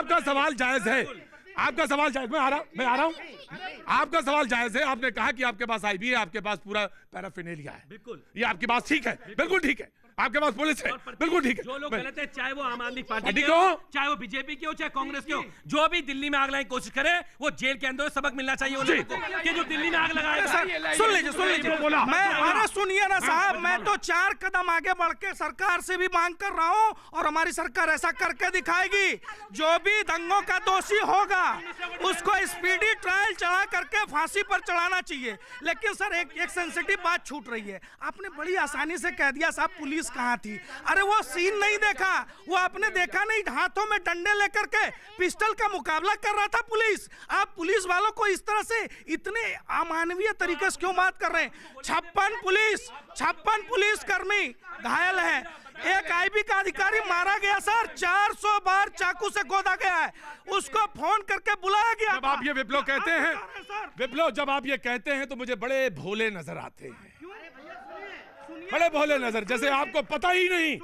आपका सवाल जायज है, आपका सवाल जायज, मैं आ रहा हूं। आपका सवाल जायज है। आपने कहा कि आपके पास आईबी है, आपके पास पूरा पैराफिनेलिया है, बिल्कुल, ये आपकी बात ठीक है, बिल्कुल ठीक है। आपके पास पुलिस है, बिल्कुल ठीक है। जो लोग गलत है, चाहे वो आम आदमी पार्टी के हो, चाहे वो बीजेपी के हो, चाहे कांग्रेस के हो, जो भी दिल्ली में आग लगाने की कोशिश करे वो जेल के अंदर सबक मिलना चाहिए उन लोगों को कि जो दिल्ली में आग लगाएगा। सुन लीजिए मैं, अरे सुनिए ना साहब, मैं तो 4 कदम आगे बढ़ के सरकार से भी मांग कर रहा हूं और हमारी सरकार ऐसा करके दिखाएगी। जो भी दंगों का दोषी होगा उसको स्पीडी ट्रायल चढ़ा करके फांसी पर चढ़ाना चाहिए। लेकिन सर एक सेंसिटिव बात छूट रही है। आपने बड़ी आसानी से कह दिया साहब पुलिस कहां थी। अरे वो सीन नहीं देखा, वो आपने देखा नहीं, हाथों में डंडे लेकर के पिस्टल का मुकाबला कर रहा था पुलिस। आप पुलिस वालों को इस तरह से इतने अमानवीय तरीके से क्यों बात कर रहे हैं? 56 पुलिस कर्मी घायल है, एक आईबी का अधिकारी मारा गया सर, 400 बार चाकू से गोदा गया है, उसको फोन करके बुलाया गया। जब आप ये विप्लव कहते हैं, विप्लव जब आप ये कहते हैं तो मुझे बड़े भोले नजर आते हैं, बड़े भोले नजर, जैसे आपको पता ही नहीं,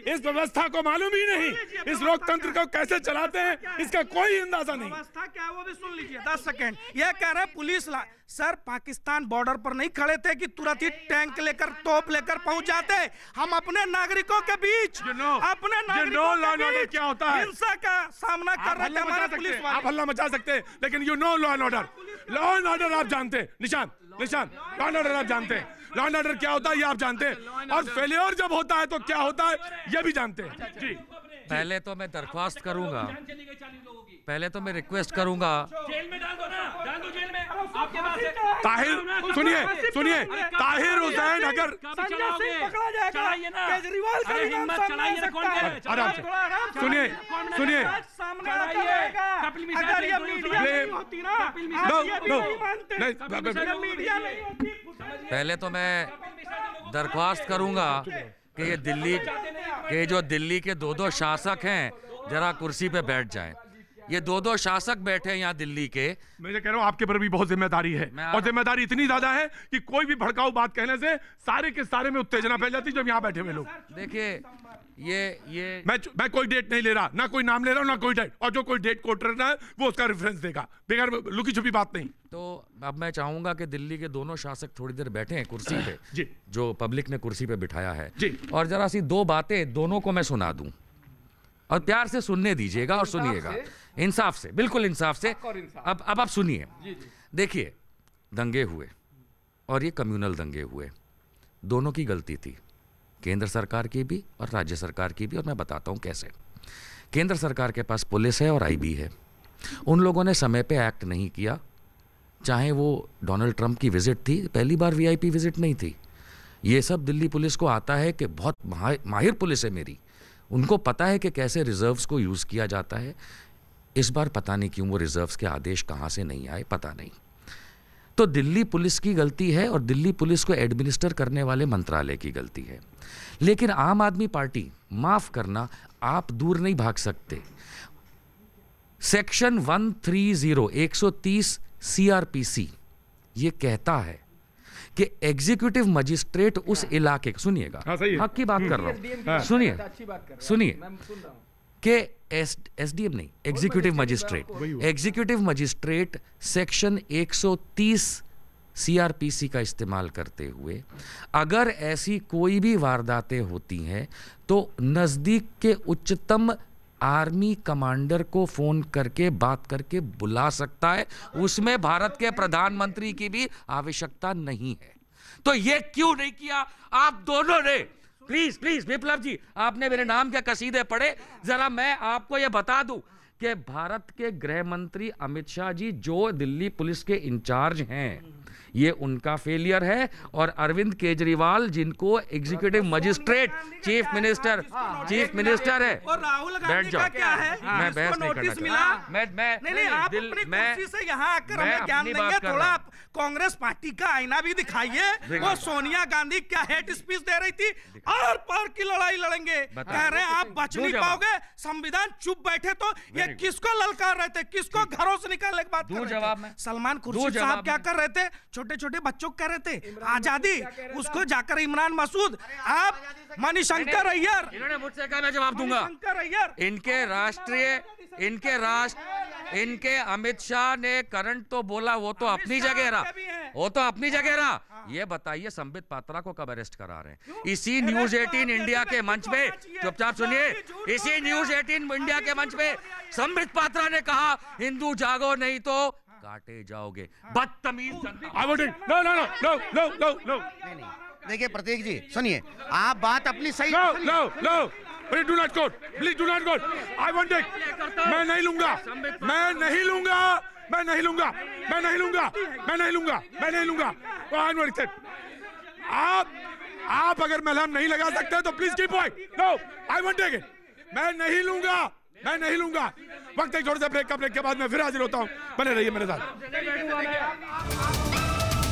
इस व्यवस्था को मालूम ही नहीं, इस लोकतंत्र को कैसे चलाते हैं इसका कोई अंदाजा नहीं। व्यवस्था क्या है वो भी सुन लीजिए। 10 सेकंड ये कह रहे पुलिस सर पाकिस्तान बॉर्डर पर नहीं खड़े थे कि तुरंत ही टैंक लेकर तोप लेकर पहुंच जाते। हम अपने नागरिकों के बीच अपने नागरिकों क्या होता है, हिंसा का सामना कर रहे थे हमारे पुलिस वाले। आप हल्ला मचा सकते हैं लेकिन you know law and order, law and order आप जानते हैं। निशान लॉ एंड ऑर्डर आप जानते हैं, लॉ एंड ऑर्डर क्या होता है ये आप जानते हैं, और फेलियर जब होता है तो क्या होता है ये भी जानते हैं। जी पहले तो मैं दरख्वास्त करूंगा, पहले तो मैं रिक्वेस्ट करूंगा, जेल में डाल दो ना, डाल दो जेल में। आपके पास ताहिर सुनिए ताहिर हुसैन अगर पकड़ा जाएगा, केजरीवाल का हिम्मत चढ़ाइए, आराम से सुनिए सामने अगर ये मीडिया नहीं होती ना, मीडिया नहीं होती। पहले तो मैं दरख्वास्त करूंगा कि ये दिल्ली के 2 शासक हैं जरा कुर्सी पे बैठ जाएं। ये 2 शासक बैठे हैं यहाँ दिल्ली के। मैं कह रहा हूँ आपके पर भी बहुत जिम्मेदारी है, और जिम्मेदारी इतनी ज्यादा है कि कोई भी भड़काऊ बात कहने से सारे के सारे में उत्तेजना फैल जाती है। जब यहाँ बैठे हुए लोग, देखिए ये मैं कोई डेट नहीं ले रहा, ना कोई नाम ले रहा हूँ, ना कोई डेट, और जो कोई डेट कोट रहा है वो उसका रेफरेंस देगा, बगैर लुकी छुपी बात नहीं। तो अब मैं चाहूंगा कि दिल्ली के 2 शासक थोड़ी देर बैठे हैं कुर्सी पे जी, जो पब्लिक ने कुर्सी पे बिठाया है जी, और जरा सी 2 बातें दोनों को मैं सुना दूं और प्यार से सुनने दीजिएगा और सुनिएगा, इंसाफ से, बिल्कुल इंसाफ से। अब आप सुनिए। देखिए दंगे हुए और ये कम्युनल दंगे हुए, दोनों की गलती थी, केंद्र सरकार की भी और राज्य सरकार की भी, और मैं बताता हूं कैसे। केंद्र सरकार के पास पुलिस है और आईबी है, उन लोगों ने समय पे एक्ट नहीं किया। चाहे वो डोनाल्ड ट्रंप की विजिट थी, पहली बार वीआईपी विजिट नहीं थी। ये सब दिल्ली पुलिस को आता है कि बहुत माहिर पुलिस है मेरी, उनको पता है कि कैसे रिजर्व्स को यूज़ किया जाता है। इस बार पता नहीं क्यों वो रिजर्व्स के आदेश कहाँ से नहीं आए, पता नहीं। तो दिल्ली पुलिस की गलती है और दिल्ली पुलिस को एडमिनिस्टर करने वाले मंत्रालय की गलती है। लेकिन आम आदमी पार्टी, माफ करना, आप दूर नहीं भाग सकते। सेक्शन 130 सीआरपीसी ये कहता है कि एग्जीक्यूटिव मजिस्ट्रेट उस इलाके, सुनिएगा, हक की बात कर रहा हूं, सुनिए कि एसडीएम नहीं, एग्जीक्यूटिव मजिस्ट्रेट सेक्शन 130 सीआरपीसी का इस्तेमाल करते हुए अगर ऐसी कोई भी वारदातें होती हैं तो नजदीक के उच्चतम आर्मी कमांडर को फोन करके बात करके बुला सकता है। उसमें भारत के प्रधानमंत्री की भी आवश्यकता नहीं है। तो ये क्यों नहीं किया आप दोनों ने? प्लीज विप्लव जी, आपने मेरे नाम के कसीदे पढ़े, जरा मैं आपको ये बता दूं कि भारत के गृह मंत्री अमित शाह जी जो दिल्ली पुलिस के इंचार्ज हैं, ये उनका फेलियर है, और अरविंद केजरीवाल जिनको एग्जीक्यूटिव मजिस्ट्रेट चीफ मिनिस्टर है। और राहुल गांधी का क्या है? मैं बहस नहीं करना चाहता। नहीं, आप अपनी कुर्सी से यहाँ आकर हमें ज्ञान देंगे। थोड़ा कांग्रेस पार्टी का आईना भी दिखाइए। वो सोनिया गांधी क्या हेट स्पीच दे रही थी, आर पार की लड़ाई लड़ेंगे, कह रहे हैं आप बच नहीं पाओगे, संविधान चुप बैठे। तो ये किसको ललकार रहे थे, किसको घरों से निकालने की बात कर रहे थे? सलमान खुर्शीद साहब क्या कर रहे थे? छोटे छोटे बच्चों को कह रहे थे आजादी, उसको जाकर इमरान मसूद, आप मणिशंकर अय्यर, इन्होंने मुझसे कहा मैं जवाब दूंगा। मणिशंकर अय्यर इनके राष्ट्रीय इनके अमित शाह ने करंट तो बोला, वो तो अपनी जगह रहा, ये बताइए संबित पात्रा को कब अरेस्ट करा रहे हैं? इसी न्यूज 18 इंडिया के मंच पे, चुपचाप सुनिए, इसी न्यूज 18 इंडिया के मंच पे संबित पात्रा ने कहा हिंदू जागो नहीं तो काटे जाओगे। बदतमीज जनता। देखिए प्रतीक जी सुनिए, आप बात अपनी सही Please do not quote. Please do not quote. I want it. मैं नहीं लूंगा। I want it. आप अगर मलहम नहीं लगा सकते तो please keep quiet. No, I won't take it. मैं नहीं लूंगा। वक्त एक छोटे से ब्रेक के बाद मैं फिर हाजिर होता हूं। बने रहिए मेरे साथ।